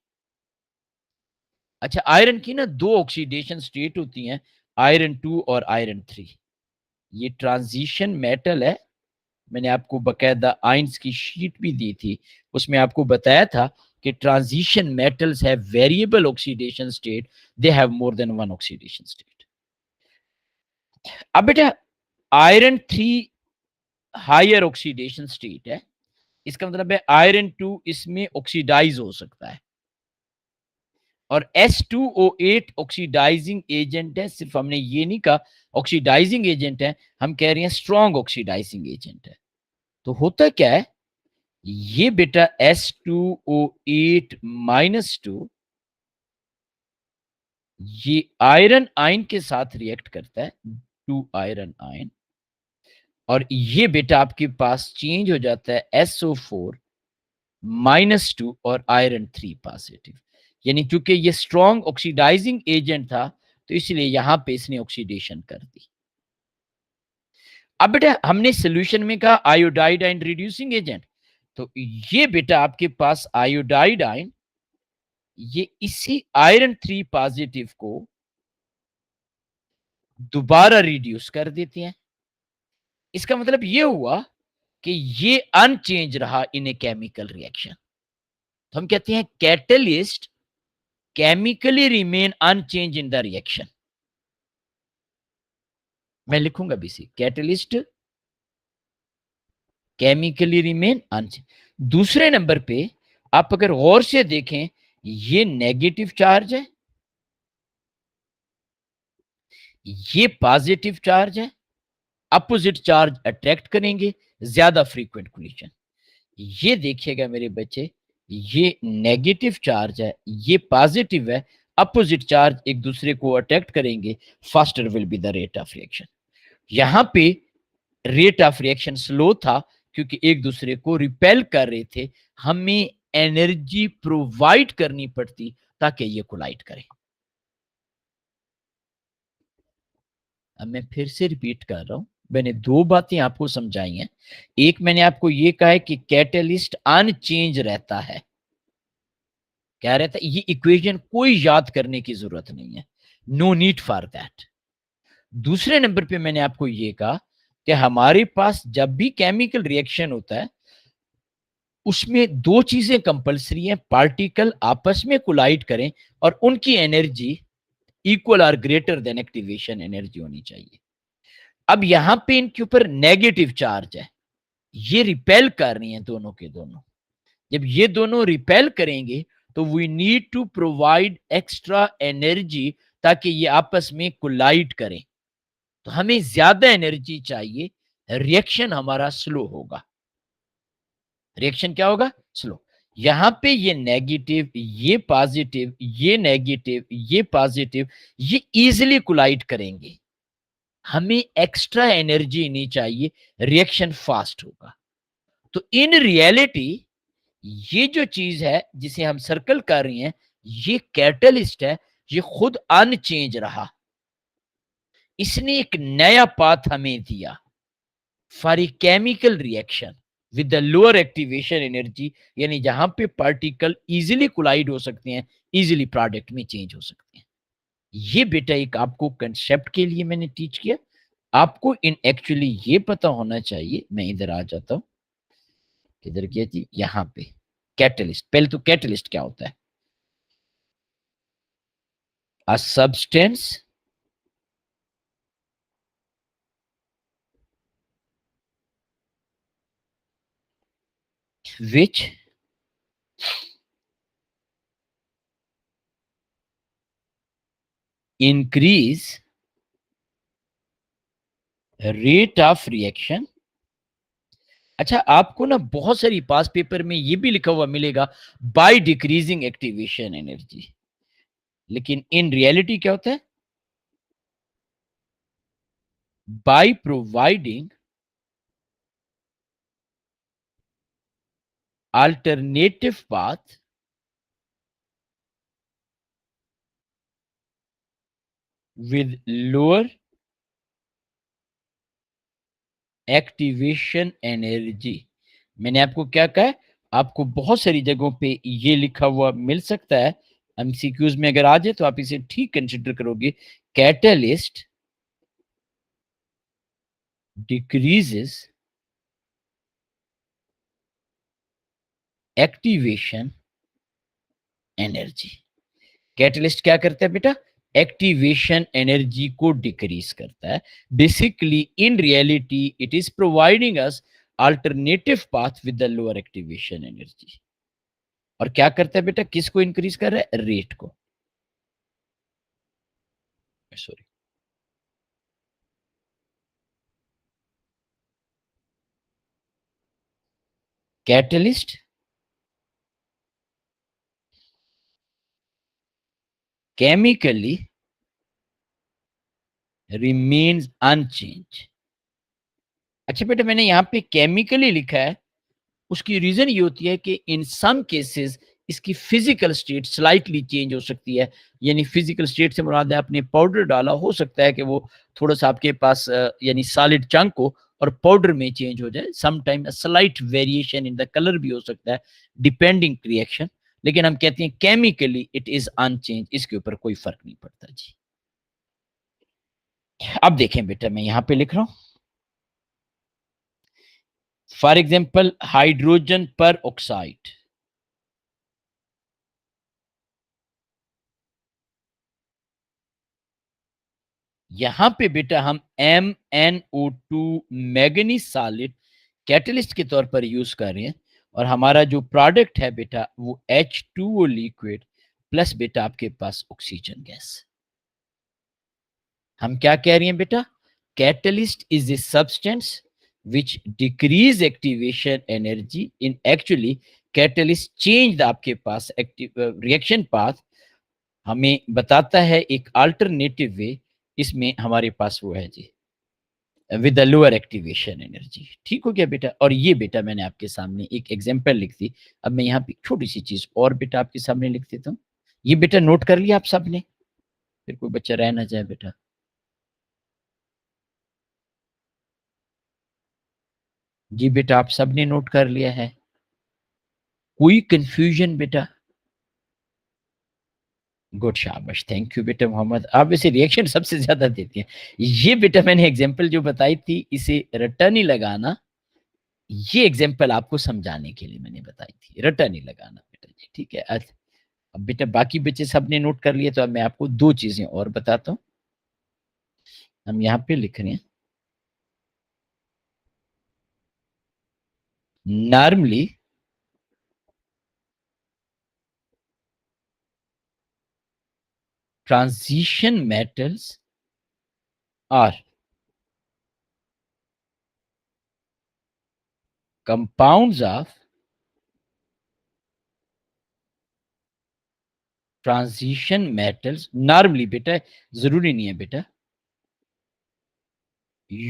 अच्छा, आयरन की ना दो ऑक्सीडेशन स्टेट होती हैं, आयरन 2 और आयरन 3। ये ट्रांजिशन मेटल है। मैंने आपको बकायदा आयंस की शीट भी दी थी, उसमें आपको बताया था कि transition metals have variable oxidation state, they have more than one oxidation state. अब बेटा आयरन 3 हायर ऑक्सीडेशन स्टेट है, इसका मतलब है आयरन 2 इसमें ऑक्सीडाइज हो सकता है। और S2O8 ऑक्सीडाइजिंग एजेंट है, सिर्फ हमने ये नहीं कहा ऑक्सीडाइजिंग एजेंट है, हम कह रहे हैं स्ट्रॉन्ग ऑक्सीडाइजिंग एजेंट है। तो होता क्या है, ये बेटा S2O8 -2 ये आयरन आयन के साथ रिएक्ट करता है, 2 आयरन आयन, और ये बेटा आपके पास चेंज हो जाता है SO4 -2 और आयरन 3 पॉजिटिव। यानी चूंकि ये स्ट्रॉन्ग ऑक्सीडाइजिंग एजेंट था तो इसलिए यहां पे इसने ऑक्सीडेशन कर दी। अब बेटा हमने सॉल्यूशन में कहा आयोडाइड एंड रिड्यूसिंग एजेंट, तो ये बेटा आपके पास आयोडाइड आयन ये इसी आयरन 3 पॉजिटिव को दोबारा रिड्यूस कर देते हैं। इसका मतलब ये हुआ कि ये अनचेंज रहा इन ए केमिकल रिएक्शन। तो हम कहते हैं catalyst chemically remain unchanged in the reaction. मैं लिखूंगा BC, catalyst chemically remain unchanged. दूसरे नंबर पे आप अगर गौर से देखें, ये नेगेटिव चार्ज है, ये पॉजिटिव चार्ज है, अपोजिट चार्ज अट्रैक्ट करेंगे, ज्यादा फ्रीक्वेंट कोलिजन। ये देखिएगा मेरे बच्चे, ये नेगेटिव चार्ज है, ये पॉजिटिव है, अपोजिट चार्ज एक दूसरे को अट्रैक्ट करेंगे, faster will be the rate of reaction. यहां पे रेट ऑफ रिएक्शन स्लो था क्योंकि एक दूसरे को रिपेल कर रहे थे, हमें एनर्जी प्रोवाइड करनी पड़ती ताकि ये कोलाइड करें। अब मैं फिर से रिपीट कर रहा हूं, मैंने दो बातें आपको समझाई हैं। एक मैंने आपको ये कहा है कि कैटलिस्ट अनचेंज रहता है, क्या रहता है, ये इक्वेशन कोई याद करने की जरूरत नहीं है, नो नीड फॉर दैट। दूसरे नंबर पे मैंने आपको ये कहा कि हमारे पास जब भी केमिकल रिएक्शन होता है उसमें दो चीजें कंपलसरी हैं, पार्टिकल आपस में कोलाइड करें और उनकी एनर्जी इक्वल और ग्रेटर देन एक्टिवेशन एनर्जी होनी चाहिए। अब यहां पे इनके ऊपर नेगेटिव चार्ज है, ये रिपेल कर रही हैं दोनों के दोनों। जब ये दोनों रिपेल करेंगे तो we need to provide extra energy ताकि ये आपस में कोलाइड करें, तो हमें ज्यादा एनर्जी चाहिए, रिएक्शन हमारा स्लो होगा। रिएक्शन क्या होगा, स्लो। यहां पे ये नेगेटिव, ये पॉजिटिव, ये नेगेटिव, ये पॉजिटिव, ये इजीली कोलाइड करेंगे, हमें एक्स्ट्रा एनर्जी नहीं चाहिए, रिएक्शन फास्ट होगा। तो इन रियलिटी ये जो चीज है जिसे हम सर्कल कर रहे हैं, ये कैटलिस्ट है, ये खुद अनचेंज रहा, इसने एक नया पाथ हमें दिया for a chemical reaction with the lower activation energy, यानी जहां पे पार्टिकल इजीली कोलाइड हो सकते हैं, इजीली प्रोडक्ट में चेंज हो सकते हैं। ये बेटा एक आपको कंसेप्ट के लिए मैंने टीच किया, आपको इन एक्चुअली ये पता होना चाहिए। मैं इधर आ जाता हूं, किधर किया थी, यहां पे कैटलिस्ट। पहले तो कैटलिस्ट क्या होता है, a substance which increase rate of reaction। अच्छा, आपको ना बहुत सारी पास पेपर में ये भी लिखा हुआ मिलेगा बाय डिक्रीजिंग एक्टिवेशन एनर्जी, लेकिन इन रियलिटी क्या होता है, by providing alternative path with lower activation energy. मैंने आपको क्या कहा है, आपको बहुत सारी जगहों पे ये लिखा हुआ मिल सकता है, एमसीक्यूज में अगर आ जाए तो आप इसे ठीक कंसिडर करोगे। Catalyst decreases activation energy. Catalyst क्या करता है बेटा, एक्टिवेशन एनर्जी को डिक्रीज करता है। Basically in reality it is providing us alternative path with the lower activation energy. और क्या करता है बेटा, किसको इंक्रीज कर रहा है, रेट को, sorry, catalyst chemically remains unchanged. अच्छा बेटा, मैंने यहां पे केमिकली लिखा है, उसकी रीजन ये होती है कि इन सम केसेस इसकी फिजिकल स्टेट स्लाइटली चेंज हो सकती है। यानी फिजिकल स्टेट से मुराद है आपने पाउडर डाला, हो सकता है कि वो थोड़ा सा आपके पास यानी सॉलिड चंक हो और पाउडर में चेंज हो जाए। Some time slight variation in the colour भी हो सकता है, डिपेंडिंग रिएक्शन। लेकिन हम कहते हैं केमिकली इट इज अनचेंज, इसके ऊपर कोई फर्क नहीं पड़ता जी। अब देखें बेटा, मैं यहां पे लिख रहा हूं, फॉर एग्जाम्पल हाइड्रोजन पर ऑक्साइड, यहां पे बेटा हम MnO2 मैग्नीज सॉलिड कैटलिस्ट के तौर पर यूज कर रहे हैं, और हमारा जो प्रोडक्ट है बेटा वो H2O लिक्विड प्लस बेटा आपके पास ऑक्सीजन गैस। हम क्या कह रहे हैं बेटा, catalyst is a substance which decrease activation energy in actually catalyst change आपके पास reaction path हमें बताता है एक अल्टरनेटिव वे, इसमें हमारे पास वो है जी विद लोअर एक्टिवेशन एनर्जी। ठीक हो गया बेटा। और ये बेटा मैंने आपके सामने एक एग्जांपल लिख दी। अब मैं यहाँ पे छोटी सी चीज और बेटा आपके सामने लिख देता हूँ। ये बेटा नोट कर लिया आप सबने, फिर कोई बच्चा रह ना जाए बेटा। जी बेटा आप सबने नोट कर लिया है? कोई कंफ्यूजन बेटा? गुड, शाबाश, थैंक यू बेटा मोहम्मद। आप वैसे रिएक्शन सबसे ज्यादा देते हैं। ये बेटा मैंने एग्जांपल जो बताई थी इसे रट्टा नहीं लगाना, ये एग्जांपल आपको समझाने के लिए मैंने बताई थी, रट्टा नहीं लगाना बेटा जी। ठीक है। अब बेटा बाकी बच्चे सबने नोट कर लिए, तो अब मैं आपको दो चीजें और बताता हूं। हम यहाँ पे लिख रहे हैं normally transition metals are compounds of transition metals normally बेटा जरूरी नहीं है बेटा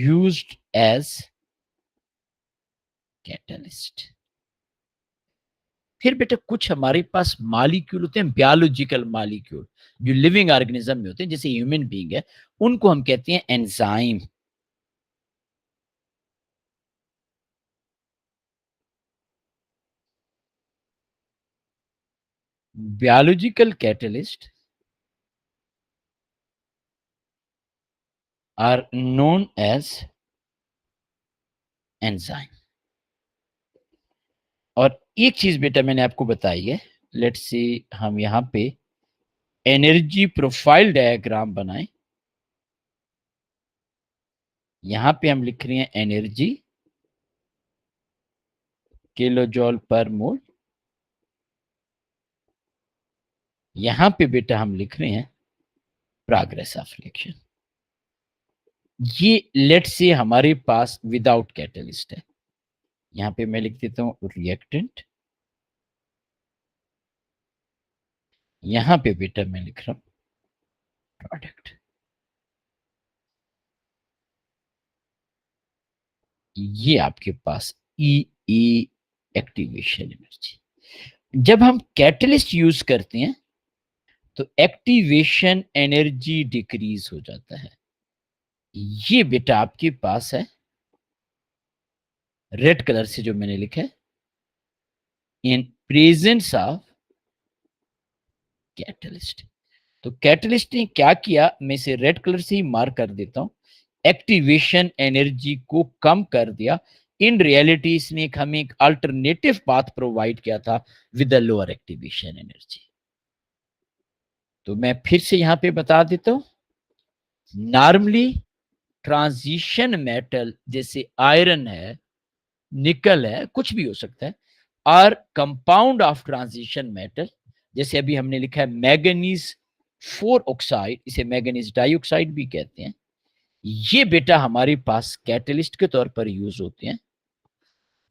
used as catalyst। फिर बेटा कुछ हमारे पास मॉलिक्यूल होते हैं, बायोलॉजिकल मॉलिक्यूल जो लिविंग ऑर्गेनिज्म में होते हैं, जैसे ह्यूमन बीइंग है, उनको हम कहते हैं enzyme. biological catalysts are known as enzyme। और एक चीज बेटा मैंने आपको बताई है, लेट्स सी हम यहाँ पे एनर्जी प्रोफाइल डायग्राम बनाएं। यहां पे हम लिख रहे हैं एनर्जी किलो जॉल पर मोल। यहां पे बेटा हम लिख रहे हैं प्रोग्रेस ऑफ रिएक्शन। ये लेट से हमारे पास विदाउट कैटलिस्ट है। यहां पे मैं लिख देता हूं रिएक्टेंट। यहां पे बेटा मैं लिख रहा हूं प्रोडक्ट। ये आपके पास ई एक्टिवेशन एनर्जी। जब हम कैटलिस्ट यूज करते हैं तो एक्टिवेशन एनर्जी डिक्रीज हो जाता है। ये बेटा आपके पास है रेड कलर से जो मैंने लिखा है, इन प्रेजेंस ऑफ कैटलिस्ट। तो कैटलिस्ट ने क्या किया, मैं इसे रेड कलर से ही मार्क कर देता हूं, एक्टिवेशन एनर्जी को कम कर दिया। इन रियलिटी इसने हमें एक अल्टरनेटिव पाथ प्रोवाइड किया था with a lower activation energy. तो मैं फिर से यहां पे बता देता हूं, नॉर्मली ट्रांजिशन मेटल जैसे आयरन है, निकल है, कुछ भी हो सकता है, और कंपाउंड ऑफ ट्रांजिशन मेटल, जैसे अभी हमने लिखा है मैग्नीज 4 ऑक्साइड, इसे मैग्नीज डाइऑक्साइड भी कहते हैं। ये बेटा हमारे पास कैटलिस्ट के तौर पर यूज होते हैं।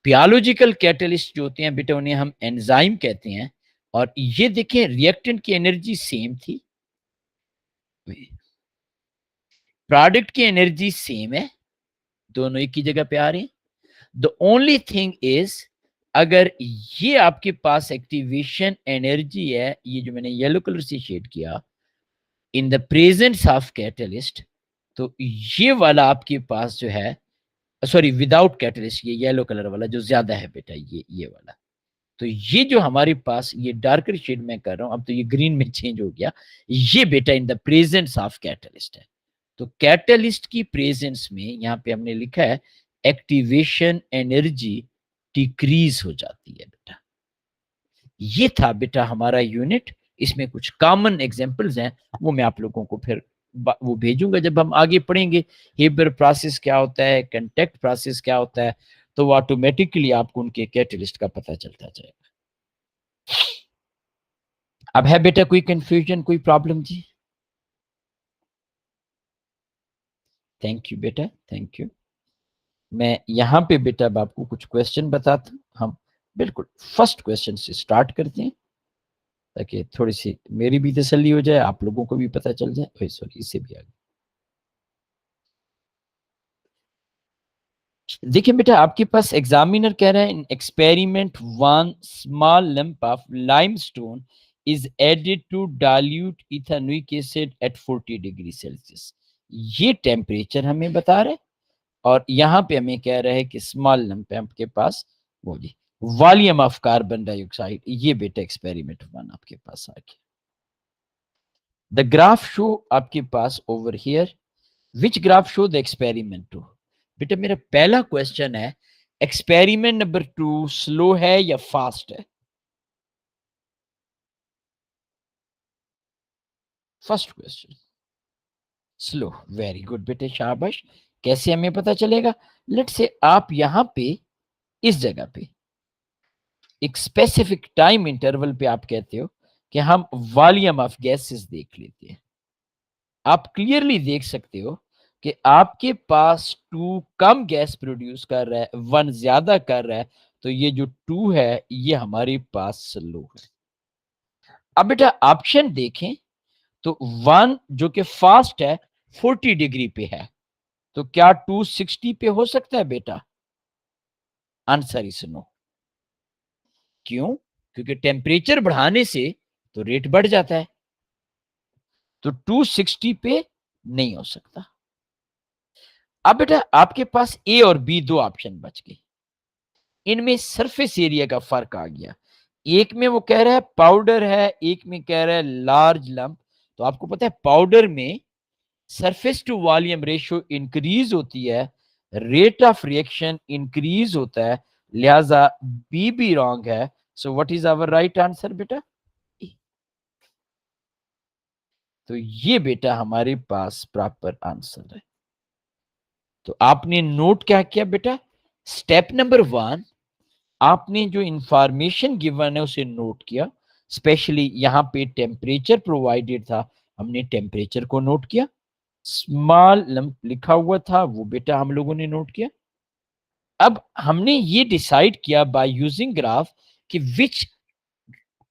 बायोलॉजिकल कैटलिस्ट जो होते हैं बेटा उन्हें हम एंजाइम कहते हैं। और ये देखें रिएक्टेंट की एनर्जी सेम थी, प्रोडक्ट की एनर्जी सेम है, दोनों एक ही जगह पे आ रहे हैं। द ओनली थिंग इज, अगर ये आपके पास एक्टिवेशन एनर्जी है, ये जो मैंने येलो कलर से शेड किया, in the presence of catalyst, तो ये वाला आपके पास जो है, सॉरी विदाउट कैटलिस्ट, ये येलो कलर वाला जो ज्यादा है बेटा, ये वाला। तो ये जो हमारे पास ये डार्कर शेड में कर रहा हूं, अब तो ये ग्रीन में चेंज हो गया, ये बेटा in the presence of catalyst है। तो कैटलिस्ट की प्रेजेंस में यहां पे हमने लिखा है एक्टिवेशन एनर्जी डिक्रीज हो जाती है बेटा। ये था बेटा हमारा यूनिट। इसमें कुछ कॉमन एग्जांपल्स हैं, वो मैं आप लोगों को फिर वो भेजूंगा जब हम आगे पढ़ेंगे। हेबर प्रोसेस क्या होता है, कंटेक्ट प्रोसेस क्या होता है, तो वो ऑटोमेटिकली आपको उनके कैटलिस्ट का पता चलता जाएगा। अब है बेटा कोई कंफ्यूजन, कोई प्रॉब्लम जी? थैंक यू बेटा, थैंक यू। मैं यहाँ पे बेटा अब आपको कुछ क्वेश्चन बताता हूँ। हम बिल्कुल फर्स्ट क्वेश्चन से स्टार्ट करते हैं ताकि थोड़ी सी मेरी भी तसल्ली हो जाए, आप लोगों को भी पता चल जाए। सॉरी, इससे भी आगे देखिए बेटा, आपके पास एग्जामिनर कह रहा है in experiment 1 small lump of limestone is added to dilute ethanoic acid at 40 degree Celsius. ये टेम्परेचर हमें बता रहे हैं और यहाँ पे हमें कह रहा है कि स्मॉल लंप है आपके पास वो जी वॉल्यूम ऑफ कार्बन डाइऑक्साइड। ये बेटा एक्सपेरिमेंट 1 आपके पास आ गया। द ग्राफ शो आपके पास over here which graph show the experiment 2। बेटा मेरा पहला क्वेश्चन है एक्सपेरिमेंट नंबर 2 स्लो है या फास्ट है? First question slow. Very good बेटे, शाबाश। कैसे हमें पता चलेगा? लेट से आप यहां पे इस जगह पे एक स्पेसिफिक टाइम इंटरवल पे आप कहते हो कि हम वॉल्यूम ऑफ गैसेस देख लेते हैं। आप क्लियरली देख सकते हो कि आपके पास 2 कम गैस प्रोड्यूस कर रहा है, 1 ज्यादा कर रहा है, तो ये जो 2 है ये हमारे पास स्लो है। अब बेटा ऑप्शन देखें तो 1 जो कि फास्ट है 40 डिग्री पे है, तो क्या 260 पे हो सकता है बेटा? Answer is no. क्यों? क्योंकि टेम्परेचर बढ़ाने से तो रेट बढ़ जाता है, तो 260 पे नहीं हो सकता। अब बेटा आपके पास ए और बी 2 ऑप्शन बच गए। इनमें सरफेस एरिया का फर्क आ गया। एक में वो कह रहा है पाउडर है, एक में कह रहा है लार्ज लंप। तो आपको पता है पाउडर में surface to volume ratio increase होती है, रेट ऑफ रिएक्शन इंक्रीज होता है, लिहाजा बी भी रॉन्ग है। So what is our right answer बेटा? तो ये बेटा हमारे पास प्रॉपर आंसर है। तो आपने नोट क्या किया बेटा? स्टेप नंबर 1 आपने जो इंफॉर्मेशन गिवन है उसे नोट किया। स्पेशली यहां पे टेम्परेचर प्रोवाइडेड था, हमने टेम्परेचर को नोट किया। स्मॉल लंप लिखा हुआ था वो बेटा हम लोगों ने नोट किया। अब हमने ये डिसाइड किया बाय यूजिंग ग्राफ कि विच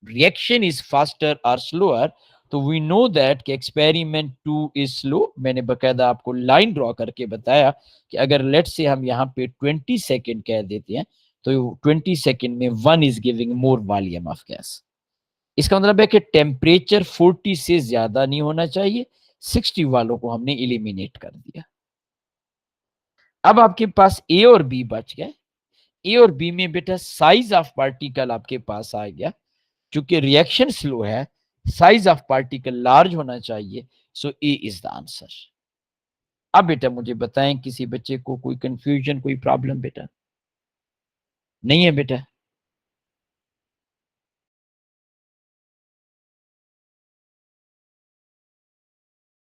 रिएक्शन इज फास्टर और स्लोअर। तो वी नो दैट कि एक्सपेरिमेंट 2 इज स्लो। मैंने बकायदा आपको लाइन ड्रॉ करके बताया कि अगर लेट से हम यहाँ पे 20 सेकेंड कह देते हैं तो 20 सेकेंड में 1 is giving more volume of gas. इसका मतलब है कि टेम्परेचर 40 से ज्यादा नहीं होना चाहिए। 60 वालों को हमने इलिमिनेट कर दिया। अब आपके पास ए और बी बच गए। ए और बी में बेटा साइज ऑफ पार्टिकल आपके पास आ गया। चूंकि रिएक्शन स्लो है, साइज ऑफ पार्टिकल लार्ज होना चाहिए, सो ए इज द आंसर। अब बेटा मुझे बताएं किसी बच्चे को कोई कंफ्यूजन, कोई प्रॉब्लम बेटा? नहीं है बेटा?